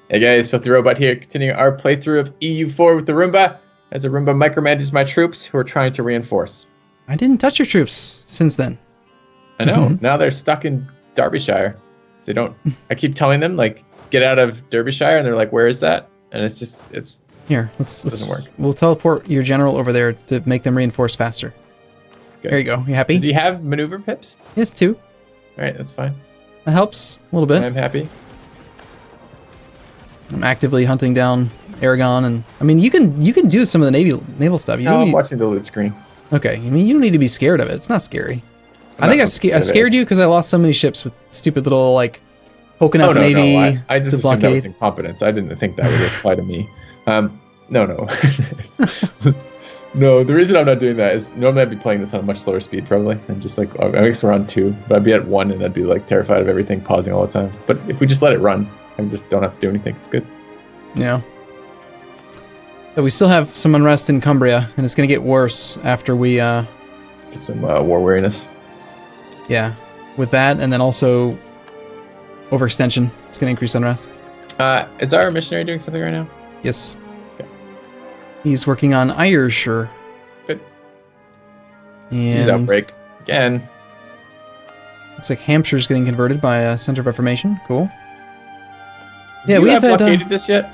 Hey guys, FilthyRobot here, continuing our playthrough of EU4 with Arumba, as Arumba micromanages my troops who are trying to reinforce. I didn't touch your troops since then. I know, now they're stuck in Derbyshire. So they don't, I keep telling them, like, get out of Derbyshire, and they're like, where is that? And it's just, Here, doesn't work. We'll teleport your general over there to make them reinforce faster. Good. There you go. You happy? Does he have maneuver pips? Yes, 2. Alright, that's fine. That helps a little bit. I'm happy. I'm actively hunting down Aragon, and I mean, you can do some of the naval stuff. No, I'm watching the loot screen. Okay, I mean, you don't need to be scared of it. It's not scary. I think I scared you because I lost so many ships with stupid little, like, poking out the Navy I just to assumed blockade. that was incompetence. I didn't think that would apply to me. No. No, the reason I'm not doing that is normally I'd be playing this on a much slower speed, probably. And just like, I guess we're on 2, but I'd be at 1 and I'd be like terrified of everything, pausing all the time. But if we just let it run, I just don't have to do anything. It's good. Yeah. But we still have some unrest in Cumbria, and it's going to get worse after we, Get some war weariness. Yeah, with that, and then also overextension. It's going to increase unrest. Is our missionary doing something right now? Yes. Okay. He's working on Ayrshire. Good. And Disease outbreak. Again. Looks like Hampshire's getting converted by a center of reformation. Cool. Yeah, we have blockaded this yet?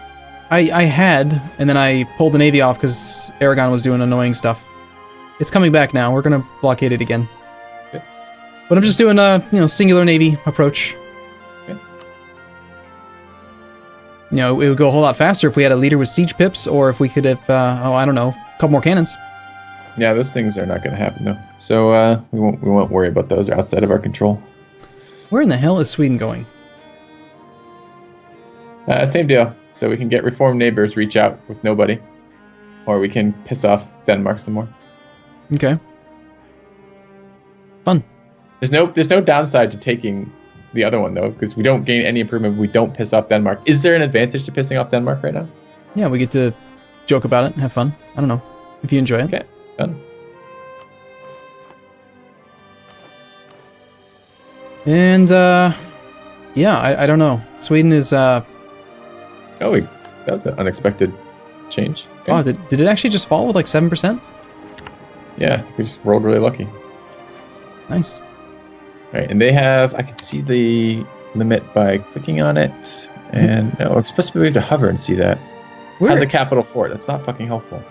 I had, and then I pulled the Navy off because Aragon was doing annoying stuff. It's coming back now. We're going to blockade it again. Okay. But I'm just doing a, singular Navy approach. Okay. It would go a whole lot faster if we had a leader with siege pips, or if we could have, I don't know, a couple more cannons. Yeah, those things are not going to happen though. So we won't worry about those. They're outside of our control. Where in the hell is Sweden going? Same deal. So we can get reformed neighbors reach out with nobody, or we can piss off Denmark some more. Okay. Fun. There's no downside to taking the other one though, because we don't gain any improvement if we don't piss off Denmark. Is there an advantage to pissing off Denmark right now? Yeah, we get to joke about it and have fun. I don't know if you enjoy it. Okay, fun. And yeah, I don't know. Sweden is Oh, that was an unexpected change. Okay. Oh, did it actually just fall with like 7%? Yeah, we just rolled really lucky. Nice. All right, and they have, I can see the limit by clicking on it, and no, I'm supposed to be able to hover and see that. Has a capital fort. That's not fucking helpful.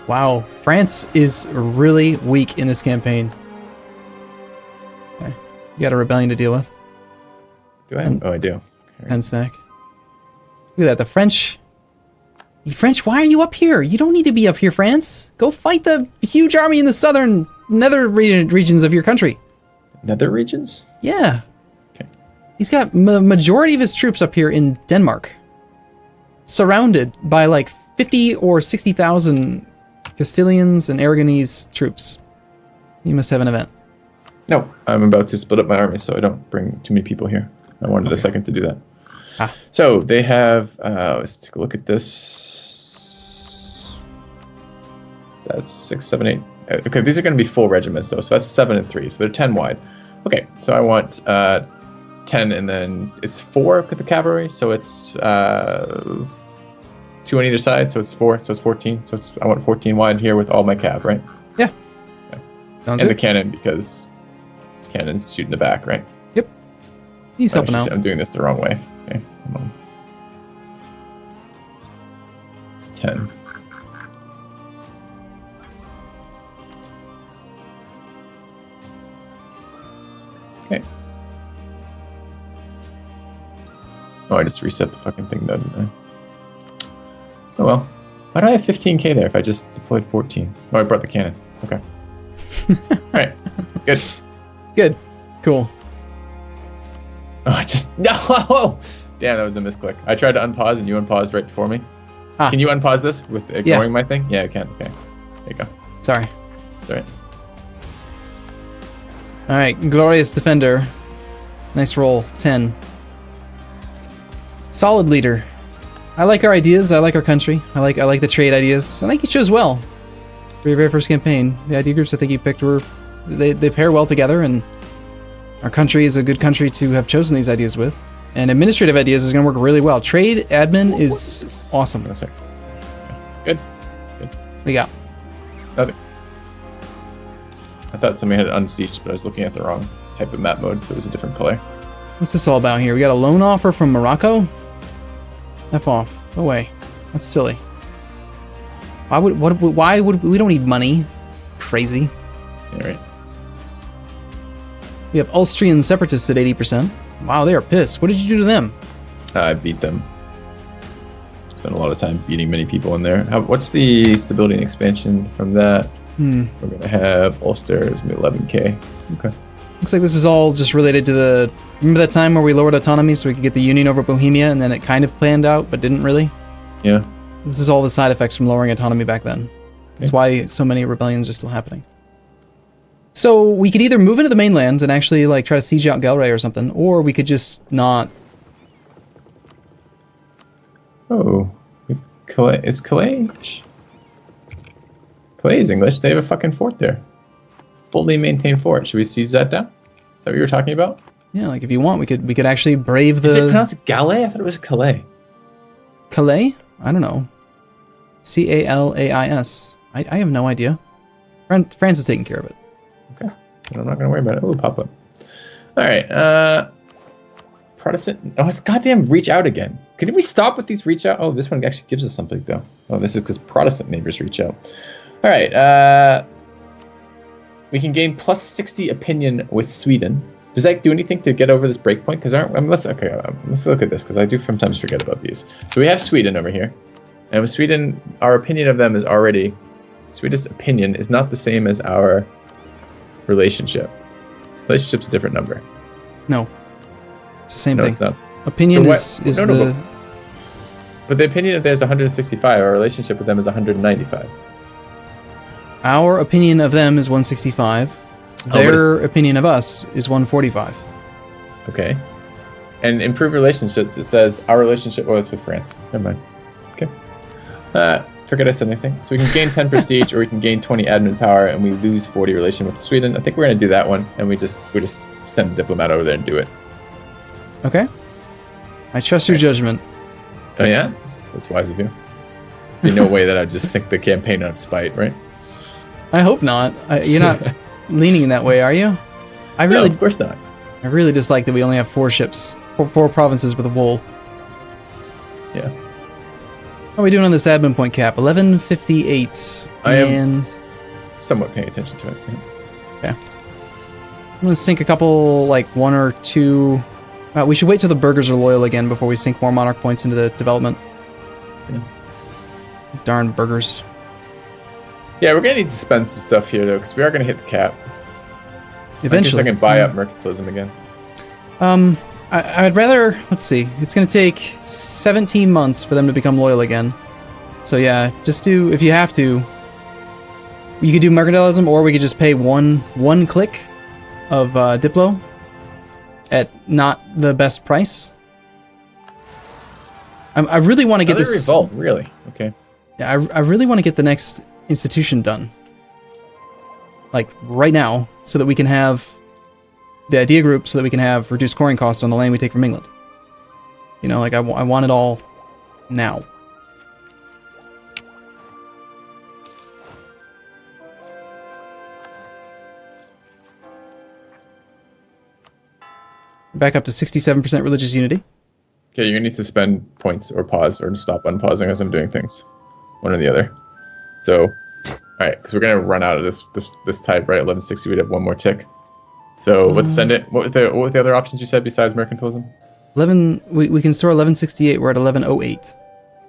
Wow, France is really weak in this campaign. Okay, you got a rebellion to deal with. Do I? Oh, I do. Okay. 10 stack. Look at that, the French. You French, why are you up here? You don't need to be up here, France. Go fight the huge army in the southern nether regions of your country. Nether regions? Yeah. Okay. He's got majority of his troops up here in Denmark. Surrounded by like 50 or 60,000 Castilians and Aragonese troops. You must have an event. No, I'm about to split up my army so I don't bring too many people here. I wanted a second to do that. So they have, let's take a look at this. That's 6, 7, 8. Okay, these are going to be full regiments though, so that's 7 and 3, so they're 10 wide. Okay, so I want 10, and then it's 4 with the cavalry, so it's 2 on either side, so it's 4, so it's 14. So I want 14 wide here with all my cav, right? Yeah. Okay. Sounds and good. the cannon, because cannons shoot in the back, right? Yep. He's helping out. I'm doing this the wrong way. Okay, hold on. 10. Okay. Oh, I just reset the fucking thing, though, didn't I? Oh well. Why do I have 15k there if I just deployed 14? Oh, I brought the cannon. Okay. Alright. Good. Good. Cool. Oh, I just... No! Damn, that was a misclick. I tried to unpause and you unpaused right before me. Can you unpause this with ignoring my thing? Yeah, I can. Okay. There you go. Sorry. Alright. Alright, Glorious Defender. Nice roll. 10. Solid leader. I like our ideas. I like our country. I like the trade ideas. I think you chose well. For your very first campaign, the idea groups I think you picked were... They pair well together, and our country is a good country to have chosen these ideas with. And administrative ideas is going to work really well. Trade admin is awesome. Oh, sorry. Good. What do you got? Nothing. I thought somebody had it unsieged, but I was looking at the wrong type of map mode, so it was a different color. What's this all about here? We got a loan offer from Morocco? F off. Go away. That's silly. Why would we don't need money? Crazy. Yeah, right. We have Austrian separatists at 80%. Wow, they are pissed. What did you do to them? I beat them. Spent a lot of time beating many people in there. What's the stability and expansion from that? We're going to have Ulster as 11k. Okay. Looks like this is all just related to the... Remember that time where we lowered autonomy so we could get the Union over Bohemia, and then it kind of planned out, but didn't really? Yeah. This is all the side effects from lowering autonomy back then. That's why so many rebellions are still happening. So we could either move into the mainland and actually like try to siege out Galray or something, or we could just not. Oh, Calais is Calais. Calais is English. They have a fucking fort there, fully maintained fort. Should we seize that down? Is that what you were talking about? Yeah, like if you want, we could actually brave the. Is it pronounced Galais? I thought it was Calais. Calais? I don't know. Calais. I have no idea. France is taking care of it. Okay. I'm not going to worry about it. It'll pop up. All right. Protestant. Oh, it's goddamn reach out again. Can we stop with these reach out? Oh, this one actually gives us something, though. Oh, this is because Protestant neighbors reach out. All right. We can gain plus 60 opinion with Sweden. Does that do anything to get over this breakpoint? Because let's look at this, because I do sometimes forget about these. So we have Sweden over here. And with Sweden, our opinion of them is already... Sweden's opinion is not the same as our relationship. Relationship's a different number. No. It's the same thing. It's not. Opinion is the... But the opinion of theirs is 165. Our relationship with them is 195. Our opinion of them is 165. Their opinion of us is 145. Okay. And improved relationships, it says our relationship it's with France. Never mind. Okay. Forget I said anything. So we can gain 10 prestige, or we can gain 20 admin power, and we lose 40 relation with Sweden. I think we're gonna do that one, and we just send a diplomat over there and do it. Okay. I trust your judgment. Oh yeah, that's wise of you. There's no way that I'd just sink the campaign out of spite, right? I hope not. You're not leaning in that way, are you? No, of course not. I really dislike that we only have 4 ships, 4 provinces with a wool. Yeah. How are we doing on this admin point cap? 1158. I am somewhat paying attention to it. Yeah. Okay. I'm gonna sink a couple, like 1 or 2. We should wait till the burghers are loyal again before we sink more monarch points into the development. Yeah. Darn burghers. Yeah, we're gonna need to spend some stuff here though, because we are gonna hit the cap. Eventually. I can buy up mercantilism again. I'd rather, let's see, it's going to take 17 months for them to become loyal again. So yeah, just do, if you have to, you could do mercantilism, or we could just pay one click of Diplo at not the best price. I really want to get this... revolt, really? Okay. Yeah, I really want to get the next institution done. Like, right now, so that we can have... the idea group, so that we can have reduced coring cost on the land we take from England. You know, like I want it all now. Back up to 67% religious unity. Okay, you're gonna need to spend points or pause or stop unpausing as I'm doing things. One or the other. So, alright, because we're gonna run out of this type, right? 1160, we'd have one more tick. So let's send it. What were the other options you said besides mercantilism? 11. We can store 1168. We're at 1108.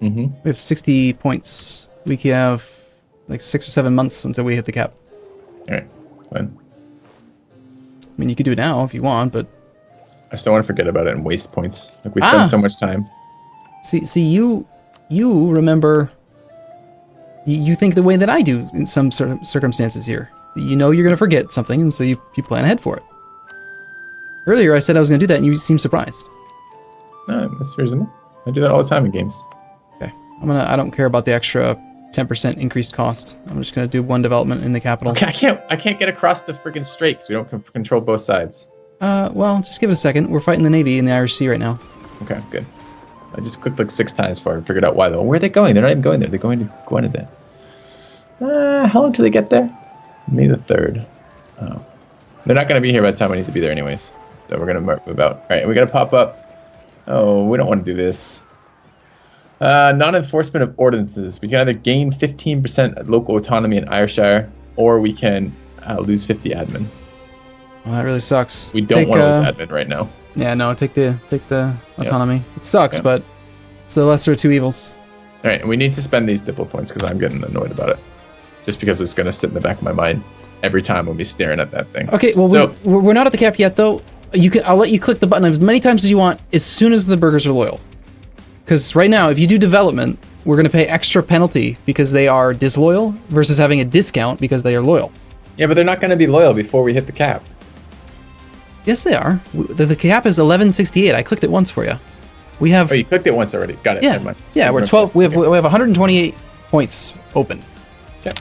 Mm-hmm. We have 60 points. We can have like 6 or 7 months until we hit the cap. All right, fine. I mean, you could do it now if you want, but I just don't want to forget about it and waste points. Like we spend so much time. See, you remember. You think the way that I do in some circumstances here. You know you're going to forget something, and so you plan ahead for it. Earlier, I said I was going to do that, and you seemed surprised. No, that's reasonable. I do that all the time in games. Okay, I don't care about the extra 10% increased cost. I'm just going to do one development in the capital. Okay, I can't get across the freaking strait because we don't control both sides. Well, just give it a second. We're fighting the Navy in the Irish Sea right now. Okay, good. I just clicked like 6 times before I figured out why though. Where are they going? They're not even going there. They're going to Gwenadin. How long till they get there? May the 3rd. Oh. They're not going to be here by the time I need to be there anyways. So we're going to move out. All right, we got to pop up. Oh, we don't want to do this. Non-enforcement of ordinances. We can either gain 15% local autonomy in Ayrshire, or we can lose 50 admin. Well, that really sucks. We don't want to lose admin right now. Yeah, no, take the autonomy. Yep. It sucks, but it's the lesser of two evils. All right, and we need to spend these diplo points because I'm getting annoyed about it. Just because it's going to sit in the back of my mind every time we'll be staring at that thing. Okay, well, so, we're not at the cap yet, though. I'll let you click the button as many times as you want as soon as the burgers are loyal. Because right now, if you do development, we're going to pay extra penalty because they are disloyal versus having a discount because they are loyal. Yeah, but they're not going to be loyal before we hit the cap. Yes, they are. The cap is 1168. I clicked it once for you. We have. Oh, you clicked it once already. Got it. Yeah, never mind. Yeah. We're 12. We have 128 points open. Okay.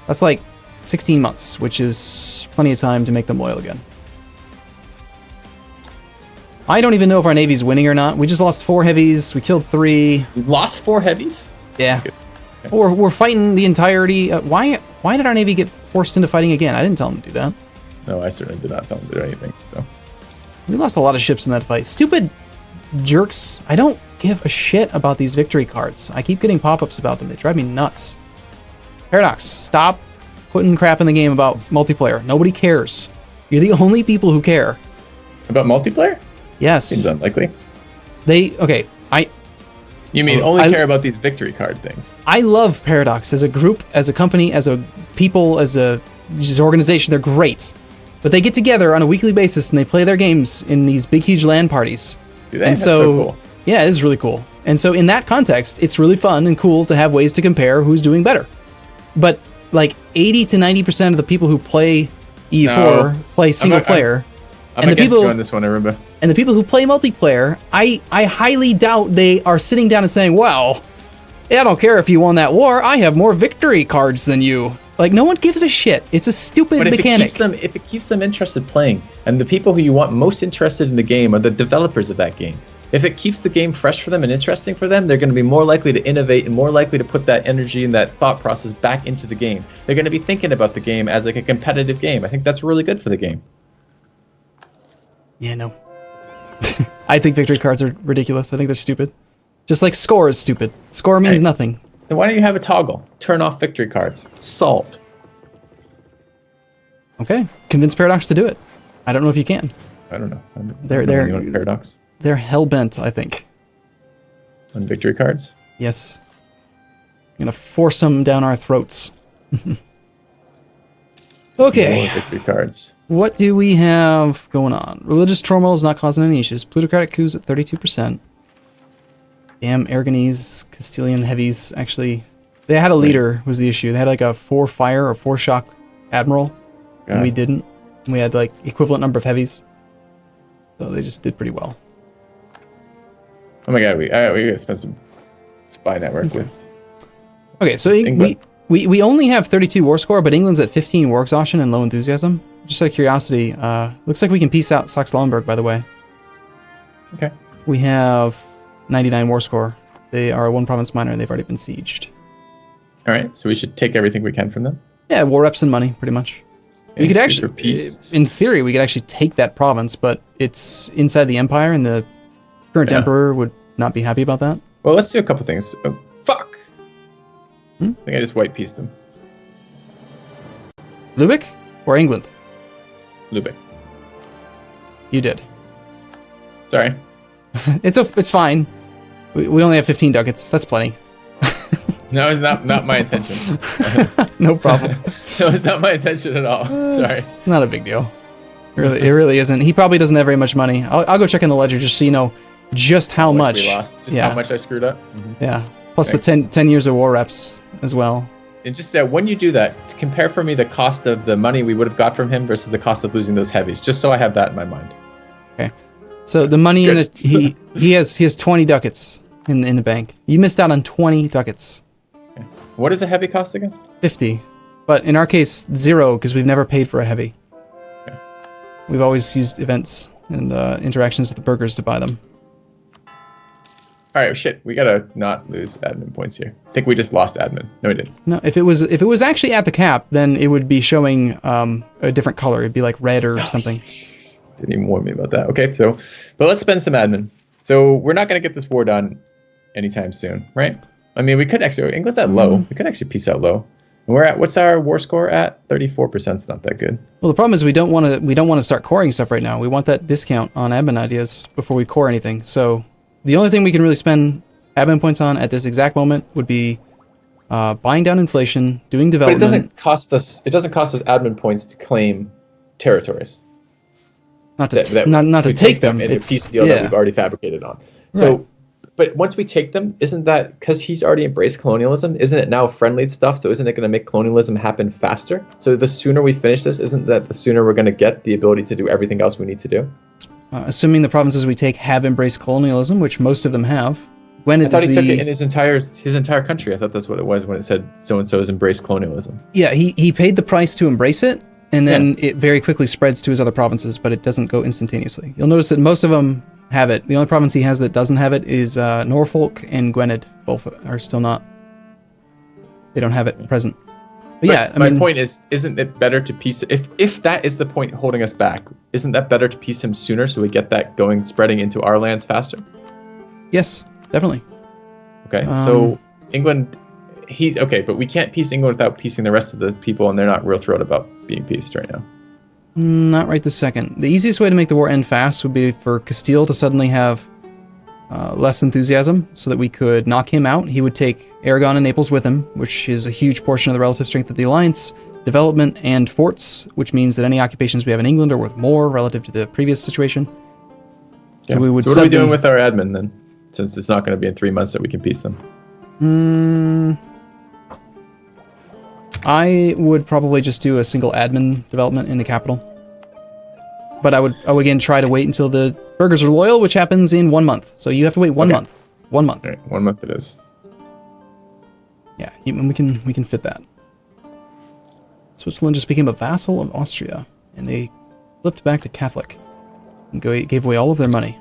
That's like 16 months, which is plenty of time to make them loyal again. I don't even know if our Navy's winning or not. We just lost 4 heavies. We killed 3. We lost 4 heavies? Yeah. Okay. We're fighting the entirety. Why did our Navy get forced into fighting again? I didn't tell them to do that. No, I certainly did not tell them to do anything. So we lost a lot of ships in that fight. Stupid jerks. I don't give a shit about these victory cards. I keep getting pop-ups about them. They drive me nuts. Paradox, stop putting crap in the game about multiplayer. Nobody cares. You're the only people who care. About multiplayer? Yes. Seems unlikely. You mean only care about these victory card things? I love Paradox as a group, as a company, as a people, as a organization. They're great. But they get together on a weekly basis and they play their games in these big, huge LAN parties. Do they? That's so cool. Yeah, it is really cool. And so in that context, it's really fun and cool to have ways to compare who's doing better. But like 80 to 90% of the people who play EU4 play single player. I'm against you on this one, Arumba. And the people who play multiplayer, I highly doubt they are sitting down and saying, well, I don't care if you won that war. I have more victory cards than you. Like, no one gives a shit. It's a stupid mechanic. If it keeps them interested playing, and the people who you want most interested in the game are the developers of that game. If it keeps the game fresh for them and interesting for them, they're going to be more likely to innovate and more likely to put that energy and that thought process back into the game. They're going to be thinking about the game as like a competitive game. I think that's really good for the game. Yeah, no. I think victory cards are ridiculous. I think they're stupid. Just like score is stupid. Score means nothing. Then why don't you have a toggle? Turn off victory cards. Solved. Okay. Convince Paradox to do it. I don't know if you can. I don't know. They're Paradox. They're hell-bent, I think. On victory cards? Yes. I'm gonna force them down our throats. Okay. More victory cards. What do we have going on? Religious turmoil is not causing any issues. Plutocratic coups at 32%. Damn, Aragonese, Castilian heavies, actually... They had a leader, was the issue. They had like a 4-fire or 4-shock admiral, and we didn't. And we had like equivalent number of heavies. So they just did pretty well. Oh my god, we gotta spend some spy network with... Okay, so we only have 32 war score, but England's at 15 war exhaustion and low enthusiasm. Just out of curiosity, looks like we can peace out Saxe-Lauenburg, by the way. Okay. We have 99 war score. They are a 1-province minor, and they've already been sieged. All right, so we should take everything we can from them? Yeah, war reps and money, pretty much. We could actually, in theory, we could actually take that province, but it's inside the empire, and the current emperor would not be happy about that. Well, let's do a couple things. Oh, fuck! I think I just white pieced him. Lubeck or England? Lubeck. You did. Sorry. It's fine. We only have 15 ducats. That's plenty. No, it's not my intention. No problem. No, it's not my intention at all. Sorry. It's not a big deal. It really isn't. He probably doesn't have very much money. I'll go check in the ledger just so you know just how much we lost. Just how much I screwed up. Yeah. Plus the 10 years of war reps as well. And just when you do that, compare for me the cost of the money we would have got from him versus the cost of losing those heavies, just so I have that in my mind. Okay. So the money in he has 20 ducats in the bank. You missed out on 20 ducats. Okay. What does a heavy cost again? 50. But in our case, 0, because we've never paid for a heavy. Okay. We've always used events and interactions with the burgers to buy them. All right, shit. We gotta not lose admin points here. I think we just lost admin. No, we didn't. No, if it was actually at the cap, then it would be showing a different color. It'd be like red or something. Didn't even warn me about that. Okay, so, but let's spend some admin. So we're not gonna get this war done anytime soon, right? I mean, we could actually. England's at low. We could actually peace out low. And we're at, what's our war score at? 34%. It's not that good. Well, the problem is we don't want to start coring stuff right now. We want that discount on admin ideas before we core anything. So the only thing we can really spend admin points on at this exact moment would be buying down inflation, doing development. But it doesn't cost us. It doesn't cost us admin points to claim territories. Not to take them. In a peace deal that we've already fabricated on. So, right. But once we take them, isn't that because he's already embraced colonialism? Isn't it now friendly stuff? So isn't it going to make colonialism happen faster? So the sooner we finish this, isn't that the sooner we're going to get the ability to do everything else we need to do? Assuming the provinces we take have embraced colonialism, which most of them have. I thought he took it in his entire country. I thought that's what it was when it said so and so has embraced colonialism. Yeah, he paid the price to embrace it, and then it very quickly spreads to his other provinces, but it doesn't go instantaneously. You'll notice that most of them have it. The only province he has that doesn't have it is Norfolk and Gwynedd. Both are still not. They don't have it present. But yeah, my point is, isn't it better to piece? If that is the point holding us back, isn't that better to piece him sooner so we get that going, spreading into our lands faster? Yes, definitely. Okay, so England, he's okay, but we can't piece England without piecing the rest of the people, and they're not real thrilled about being pieced right now. Not right this second. The easiest way to make the war end fast would be for Castile to suddenly have less enthusiasm so that we could knock him out. He would take Aragon and Naples with him, which is a huge portion of the relative strength of the alliance, development, and forts, which means that any occupations we have in England are worth more relative to the previous situation. So we would. So what are we doing with our admin then, since it's not going to be in 3 months that we can piece them? I would probably just do a single admin development in the capital. But I would again try to wait until the burghers are loyal, which happens in 1 month. So you have to wait 1 month. 1 month. All right, 1 month it is. Yeah, we can fit that. Switzerland just became a vassal of Austria, and they flipped back to Catholic and gave away all of their money.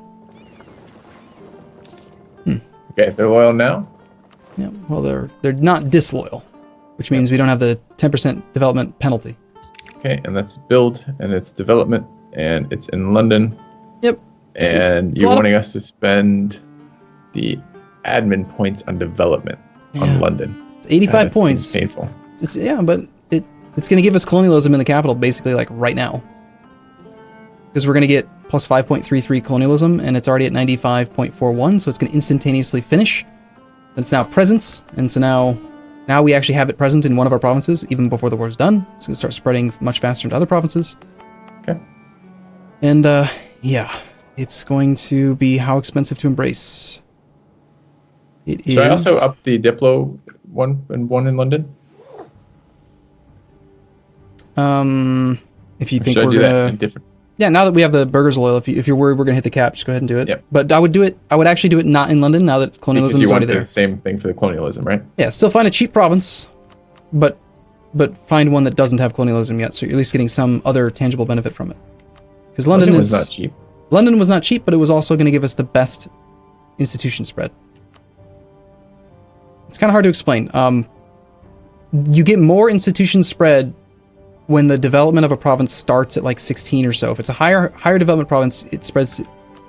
Okay, they're loyal now? Yeah, well, they're not disloyal, which means we don't have the 10% development penalty. Okay, and that's build, and it's development, and it's in London. Yep. And you're wanting us to spend the admin points on development on London. It's 85 points. Seems painful. But it's going to give us colonialism in the capital basically like right now. Because we're going to get plus 5.33 colonialism, and it's already at 95.41, so it's going to instantaneously finish. It's now presence, and so now we actually have it present in one of our provinces, even before the war's done. It's going to start spreading much faster into other provinces. Okay. And, yeah, it's going to be how expensive to embrace. Should I also up the Diplo one in London? If you think we're going to... Yeah, now that we have the burghers loyal, if you're worried we're going to hit the cap, just go ahead and do it. Yep. But I would actually do it not in London now that colonialism is already there. Because you want the same thing for the colonialism, right? Yeah, still find a cheap province, but find one that doesn't have colonialism yet, so you're at least getting some other tangible benefit from it. Because London was not cheap. London was not cheap, but it was also going to give us the best institution spread. It's kind of hard to explain. You get more institution spread when the development of a province starts at like 16 or so. If it's a higher development province, it spreads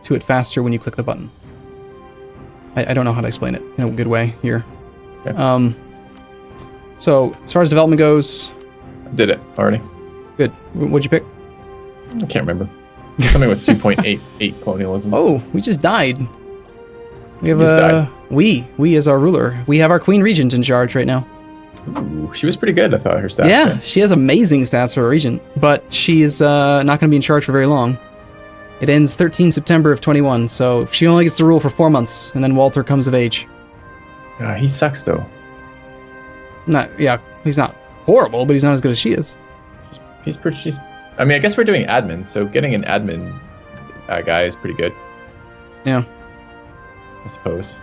to it faster when you click the button. I don't know how to explain it in a good way here. Okay. So as far as development goes, I did it already. Good. What'd you pick? I can't remember. Something with 2.88 colonialism. Oh, we just died. We have we as our ruler. We have our queen regent in charge right now. Ooh, she was pretty good, I thought, her stats. Yeah, she has amazing stats for a regent, but she's not going to be in charge for very long. It ends 13 September of 21, so she only gets to rule for 4 months, and then Walter comes of age. He sucks, though. He's not horrible, but he's not as good as she is. I mean, I guess we're doing admin, so getting an admin guy is pretty good. Yeah. I suppose.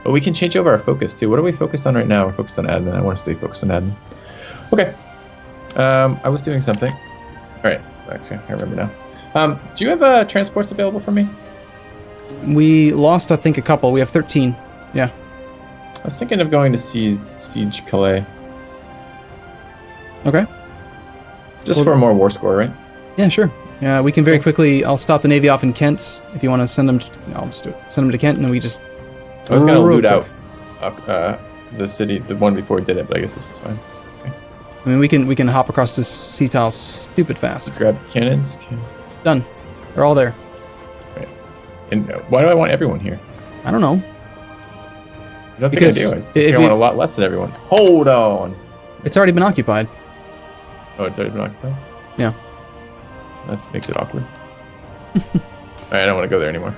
But we can change over our focus too. What are we focused on right now? We're focused on admin. I want to stay focused on admin. Okay. I was doing something. All right. Actually, I remember now. Do you have transports available for me? We lost, I think, a couple. We have 13. Yeah. I was thinking of going to siege Calais. Okay. Just for a more war score, right? Yeah, sure. Yeah, we can very quickly. I'll stop the Navy off in Kent if you want to send them. I'll just do it. Send them to Kent, and then we just. I was gonna loot out the city, the one before we did it, but I guess this is fine. Okay. I mean, we can hop across this sea tile stupid fast. Grab cannons. Okay. Done. They're all there. Right. And why do I want everyone here? I don't know. I don't think I do. I think I want a lot less than everyone. Hold on. It's already been occupied. Oh, it's already been occupied? Yeah. That makes it awkward. Alright, I don't want to go there anymore.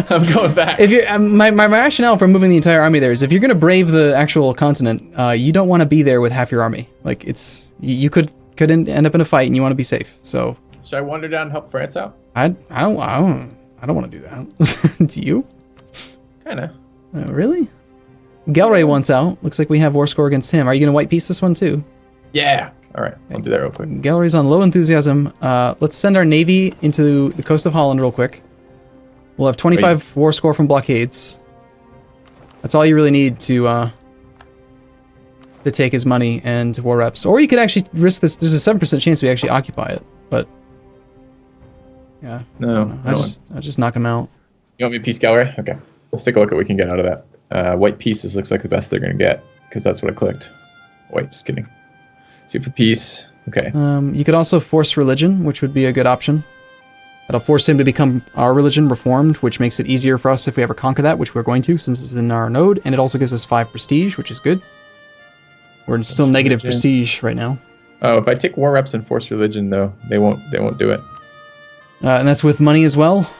I'm going back. If you, my rationale for moving the entire army there is if you're going to brave the actual continent, you don't want to be there with half your army. Like, it's... You could end up in a fight and you want to be safe, so... Should I wander down and help France out? I don't want to do that. Do you? Kinda. Really? Gelray wants out. Looks like we have war score against him. Are you going to white piece this one too? Yeah. All right. I'll do that real quick. Gelray's on low enthusiasm. Let's send our navy into the coast of Holland real quick. We'll have 25 war score from blockades. That's all you really need to take his money and war reps. Or you could actually risk this. There's a 7% chance we actually occupy it, but yeah. No. I just knock him out. You want me to piece Gelray? Okay. Let's take a look at what we can get out of that. White pieces looks like the best they're going to get, because that's what I clicked. Wait, just kidding. Super peace. Okay. You could also force religion, which would be a good option. That'll force him to become our religion, reformed, which makes it easier for us if we ever conquer that, which we're going to, since it's in our node, and it also gives us 5 prestige, which is good. We're still negative prestige right now. Oh, if I take war reps and force religion, though, they won't do it. And that's with money as well?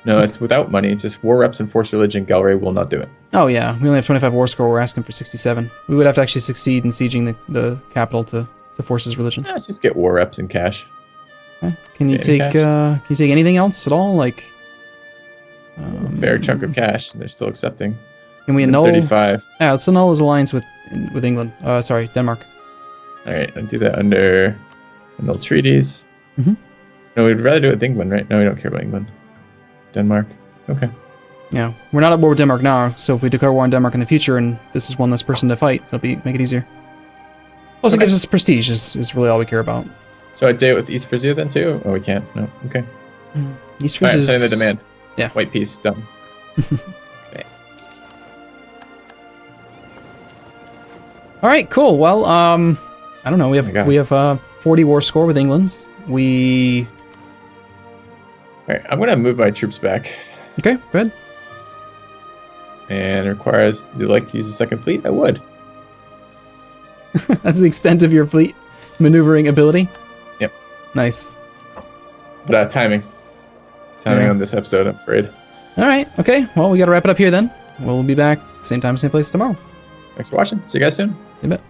No, it's without money. It's just war reps and force religion. Gelray will not do it. Oh yeah, we only have 25 war score. We're asking for 67. We would have to actually succeed in sieging the capital to force his religion. Yeah, let's just get war reps and cash. Okay. Can you take anything else at all? Like a fair chunk of cash. They're still accepting. Can we annul? 35. Yeah, let's annul his alliance with England. Sorry, Denmark. All right, I'll do that under annul treaties. Mm-hmm. No, we'd rather do it with England, right? No, we don't care about England. Denmark. Okay. Yeah, we're not at war with Denmark now, so if we declare war on Denmark in the future and this is one less person to fight, it'll make it easier. Also, it gives us prestige, is really all we care about. So I'd do it with East Frisia then too? Oh, we can't. No. Okay. East Frisia. Alright, setting the demand. Yeah. White piece, done. Okay. Alright, cool. Well, I don't know. We have 40 war score with England. Alright, I'm gonna move my troops back. Okay, good. And it requires, do you like to use a second fleet? I would. That's the extent of your fleet maneuvering ability? Yep. Nice. But timing. Timing on this episode, I'm afraid. Alright, okay. Well, we gotta wrap it up here then. We'll be back same time, same place tomorrow. Thanks for watching. See you guys soon. You bet.